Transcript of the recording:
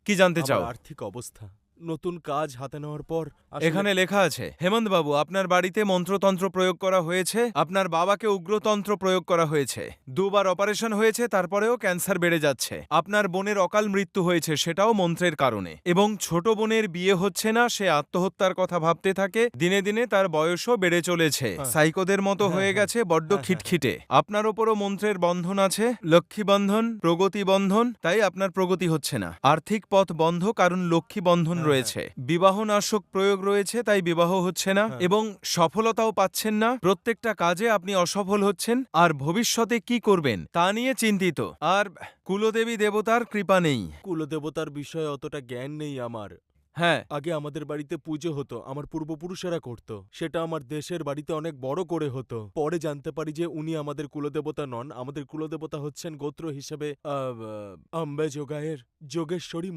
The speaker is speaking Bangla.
কি জানতে আমার চাও? আর্থিক অবস্থা, নতুন কাজ হাতে নেওয়ার পর আসলে এখানে লেখা আছে, হেমন্ত বাবু, আপনার বাড়িতে মন্ত্রতন্ত্র প্রয়োগ করা হয়েছে, আপনার বাবাকে উগ্রতন্ত্র প্রয়োগ করা হয়েছে, 2বার অপারেশন হয়েছে, তারপরেও ক্যান্সার বেড়ে যাচ্ছে, আপনার বোনের অকাল মৃত্যু হয়েছে, সেটাও মন্ত্রের কারণে, এবং ছোট বোনের বিয়ে হচ্ছে না, সে আত্মহত্যার কথা ভাবতে থাকে, দিনে দিনে তার বয়সও বেড়ে চলেছে, হ্যাঁ, সাইকোদের মতো হ্যাঁ, হয়ে হ্যাঁ, গেছে, বড্ড হ্যাঁ, হ্যাঁ, হ্যাঁ। খিটখিটে। আপনার ওপরও মন্ত্রের বন্ধন আছে, লক্ষ্মী বন্ধন, প্রগতি বন্ধন, তাই আপনার প্রগতি হচ্ছে না। আর্থিক পথ বন্ধ, কারণ লক্ষ্মী বন্ধন হ্যাঁ, হ্যাঁ, রয়েছে। বিবাহনাশক প্রয়োগ রয়েছে, তাই বিবাহ হচ্ছে না, হ্যাঁ। এবং সফলতাও পাচ্ছেন না। প্রত্যেকটা কাজে আপনি অসফল হচ্ছেন, আর ভবিষ্যতে কি করবেন তা নিয়ে চিন্তিত। আর কুলদেবী দেবতার কৃপা নেই। কুলদেবতার বিষয়ে অতটা জ্ঞান নেই আমার। হ্যাঁ, আগে আমাদের বাড়িতে পুজো হতো, আমার পূর্বপুরুষেরা করত। সেটা আমার দেশের বাড়িতে অনেক বড় করে হতো। পরে জানতে পারি যে উনি আমাদের কুলদেবতা নন, আমাদের কুলদেবতা হচ্ছেন গোত্র হিসেবে আম্বে যোগায়ের যোগেশ্বরী মা।